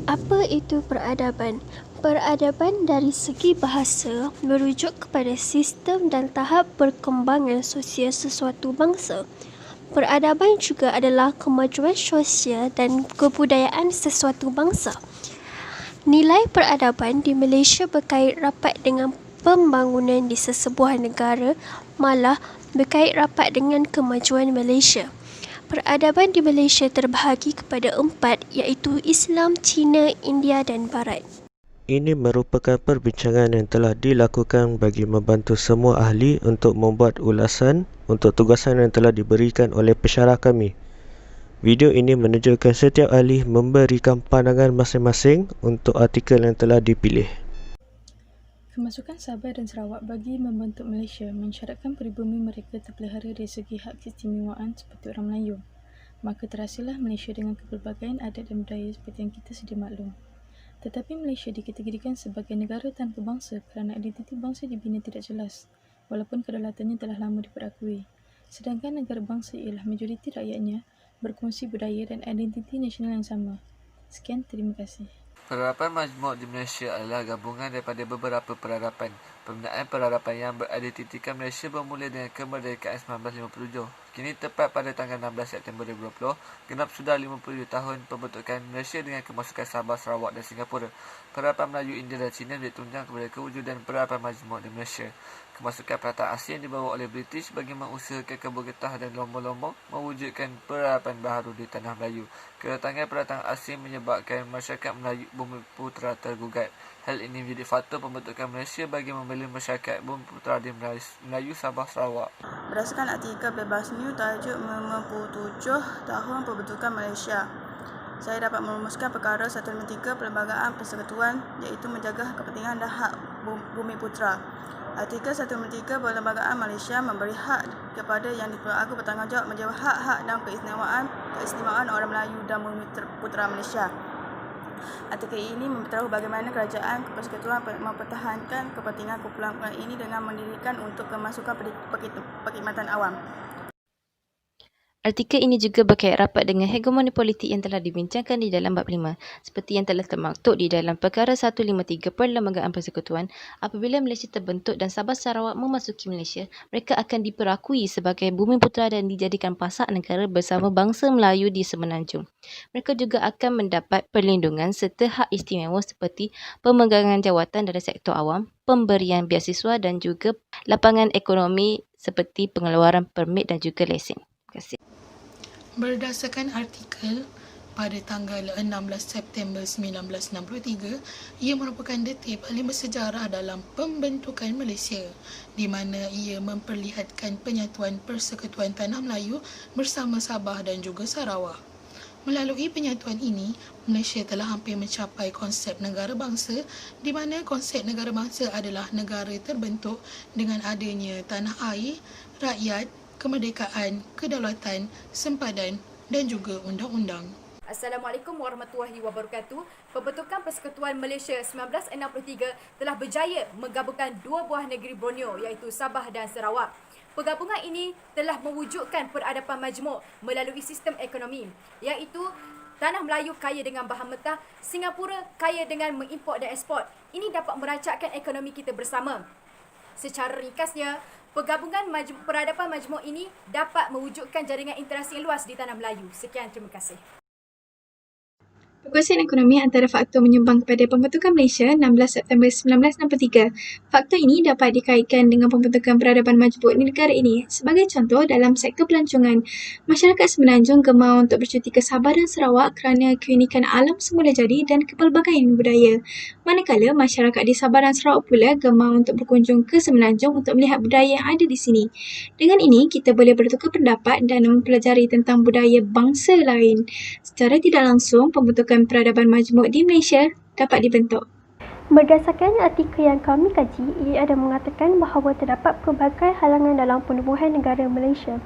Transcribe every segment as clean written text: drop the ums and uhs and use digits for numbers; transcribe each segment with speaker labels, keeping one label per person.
Speaker 1: Apa itu peradaban? Peradaban dari segi bahasa merujuk kepada sistem dan tahap perkembangan sosial sesuatu bangsa. Peradaban juga adalah kemajuan sosial dan kebudayaan sesuatu bangsa. Nilai peradaban di Malaysia berkait rapat dengan pembangunan di sesebuah negara, malah berkait rapat dengan kemajuan Malaysia. Peradaban di Malaysia terbahagi kepada 4, iaitu Islam, Cina, India dan Barat.
Speaker 2: Ini merupakan perbincangan yang telah dilakukan bagi membantu semua ahli untuk membuat ulasan untuk tugasan yang telah diberikan oleh pesyarah kami. Video ini menunjukkan setiap ahli memberikan pandangan masing-masing untuk artikel yang telah dipilih.
Speaker 3: Kemasukan Sabah dan Sarawak bagi membentuk Malaysia mensyaratkan peribumi mereka terpelihara dari segi hak keistimewaan seperti orang Melayu. Maka terhasillah Malaysia dengan kepelbagaian adat dan budaya seperti yang kita sedia maklum. Tetapi Malaysia dikategorikan sebagai negara tanpa bangsa kerana identiti bangsa dibina tidak jelas, walaupun kedaulatannya telah lama diperakui. Sedangkan negara bangsa ialah majoriti rakyatnya berkongsi budaya dan identiti nasional yang sama. Sekian, terima kasih.
Speaker 4: Peradaban majmuk di Malaysia adalah gabungan daripada beberapa peradaban. Pembinaan peradaban yang beridentitikan Malaysia bermula dengan kemerdekaan 1957. Kini tepat pada tanggal 16 September 2020, genap sudah 57 tahun pembentukan Malaysia dengan kemasukan Sabah, Sarawak dan Singapura. Peradaban Melayu, India dan Cina ditunjang kepada kewujudan peradaban majmuk di Malaysia. Kemasukan peradaban asing yang dibawa oleh British bagi mengusahakan kebun-getah dan lombong-lombong mewujudkan peradaban baharu di tanah Melayu. Kedatangan peradaban asing menyebabkan masyarakat Melayu Bumiputera tergugat. Hal ini menjadi faktor pembentukan Malaysia bagi membela masyarakat Bumiputera di Melayu Sabah Sarawak.
Speaker 5: Berdasarkan artikel Bebas New tajuk 57 tahun pembentukan Malaysia, saya dapat merumuskan perkara 153 Perlembagaan Persekutuan, iaitu menjaga kepentingan dan hak Bumiputera. Artikel 153 Perlembagaan Malaysia memberi hak kepada yang diperagam bertanggungjawab menjaga hak-hak dan keistimewaan orang Melayu dan Bumiputera Malaysia. Artikel ini memberitahu bagaimana kerajaan persekutuan mempertahankan kepentingan kumpulan ini dengan mendirikan untuk kemasukan perkhidmatan awam.
Speaker 6: Artikel ini juga berkait rapat dengan hegemoni politik yang telah dibincangkan di dalam bab 5. Seperti yang telah termaktub di dalam perkara 153 Perlembagaan Persekutuan, apabila Malaysia terbentuk dan Sabah Sarawak memasuki Malaysia, mereka akan diperakui sebagai Bumiputera dan dijadikan pasak negara bersama bangsa Melayu di Semenanjung. Mereka juga akan mendapat perlindungan serta hak istimewa seperti pemegangan jawatan dari sektor awam, pemberian beasiswa dan juga lapangan ekonomi seperti pengeluaran permit dan juga lesen. Terima kasih.
Speaker 7: Berdasarkan artikel pada tanggal 16 September 1963, ia merupakan detik paling bersejarah dalam pembentukan Malaysia, di mana ia memperlihatkan penyatuan Persekutuan Tanah Melayu bersama Sabah dan juga Sarawak. Melalui penyatuan ini, Malaysia telah hampir mencapai konsep negara bangsa, di mana konsep negara bangsa adalah negara terbentuk dengan adanya tanah air, rakyat, kemerdekaan, kedaulatan, sempadan dan juga undang-undang.
Speaker 8: Assalamualaikum warahmatullahi wabarakatuh. Pembentukan Persekutuan Malaysia 1963 telah berjaya menggabungkan dua buah negeri Borneo iaitu Sabah dan Sarawak. Penggabungan ini telah mewujudkan peradaban majmuk melalui sistem ekonomi iaitu Tanah Melayu kaya dengan bahan mentah, Singapura kaya dengan mengimport dan ekspor. Ini dapat merancakkan ekonomi kita bersama. Secara ringkasnya, penggabungan peradaban majmuk ini dapat mewujudkan jaringan interaksi yang luas di tanah Melayu. Sekian, terima kasih.
Speaker 9: Perkongsian ekonomi antara faktor menyumbang kepada pembentukan Malaysia 16 September 1963. Faktor ini dapat dikaitkan dengan pembentukan peradaban majmuk di negara ini. Sebagai contoh, dalam sektor pelancongan, masyarakat Semenanjung gemar untuk bercuti ke Sabah dan Sarawak kerana keunikan alam semula jadi dan kepelbagaian budaya. Manakala masyarakat di Sabah dan Sarawak pula gemar untuk berkunjung ke Semenanjung untuk melihat budaya yang ada di sini. Dengan ini, kita boleh bertukar pendapat dan mempelajari tentang budaya bangsa lain. Secara tidak langsung, pembentukan peradaban majmuk di Malaysia dapat dibentuk.
Speaker 1: Berdasarkan artikel yang kami kaji, ia ada mengatakan bahawa terdapat pelbagai halangan dalam penubuhan negara Malaysia.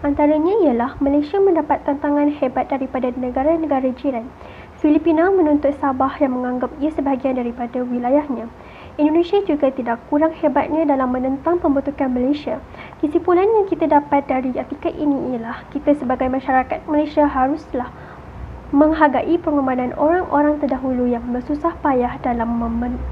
Speaker 1: Antaranya ialah Malaysia mendapat tantangan hebat daripada negara-negara jiran. Filipina menuntut Sabah yang menganggap ia sebahagian daripada wilayahnya. Indonesia juga tidak kurang hebatnya dalam menentang pembentukan Malaysia. Kesimpulan yang kita dapat dari artikel ini ialah kita sebagai masyarakat Malaysia haruslah menghargai pengorbanan orang-orang terdahulu yang bersusah payah dalam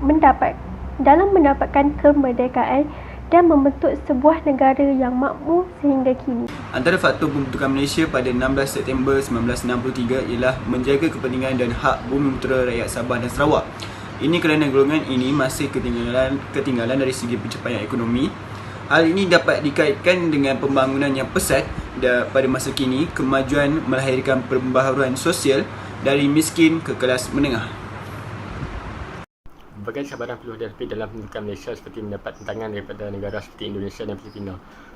Speaker 1: mendapatkan kemerdekaan dan membentuk sebuah negara yang makmur sehingga kini.
Speaker 10: Antara faktor pembentukan Malaysia pada 16 September 1963 ialah menjaga kepentingan dan hak bumi putera rakyat Sabah dan Sarawak. Ini kerana golongan ini masih ketinggalan dari segi pencapaian ekonomi. Hal ini dapat dikaitkan dengan pembangunan yang pesat pada masa kini, kemajuan melahirkan pembaharuan sosial dari miskin ke kelas menengah.
Speaker 11: Berbagai cabaran perlu dihadapi dalam pembentukan Malaysia seperti mendapat tentangan daripada negara seperti Indonesia dan Filipina.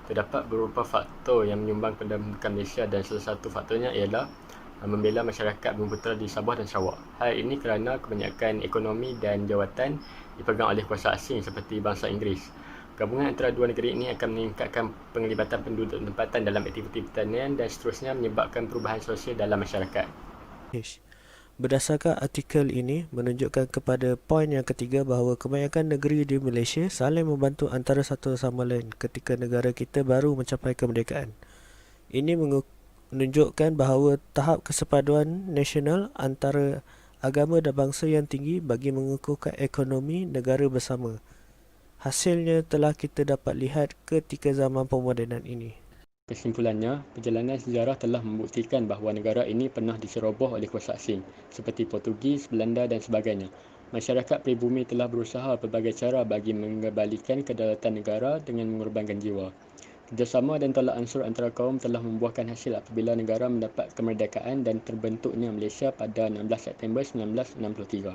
Speaker 11: Terdapat beberapa faktor yang menyumbang pada pembentukan Malaysia dan salah satu faktornya ialah membela masyarakat bumi putera di Sabah dan Sarawak. Hal ini kerana kebanyakan ekonomi dan jawatan dipegang oleh kuasa asing seperti bangsa Inggeris. Gabungan antara dua negeri ini akan meningkatkan penglibatan penduduk tempatan dalam aktiviti pertanian dan seterusnya menyebabkan perubahan sosial dalam masyarakat.
Speaker 2: Berdasarkan artikel ini menunjukkan kepada poin yang ketiga bahawa kebanyakan negeri di Malaysia saling membantu antara satu sama lain ketika negara kita baru mencapai kemerdekaan. Ini menunjukkan bahawa tahap kesepaduan nasional antara agama dan bangsa yang tinggi bagi mengukuhkan ekonomi negara bersama. Hasilnya telah kita dapat lihat ketika zaman pemodenan ini.
Speaker 11: Kesimpulannya, perjalanan sejarah telah membuktikan bahawa negara ini pernah diceroboh oleh kuasa asing seperti Portugis, Belanda dan sebagainya. Masyarakat pribumi telah berusaha pelbagai cara bagi mengembalikan kedaulatan negara dengan mengorbankan jiwa. Kerjasama dan tolak ansur antara kaum telah membuahkan hasil apabila negara mendapat kemerdekaan dan terbentuknya Malaysia pada 16 September 1963.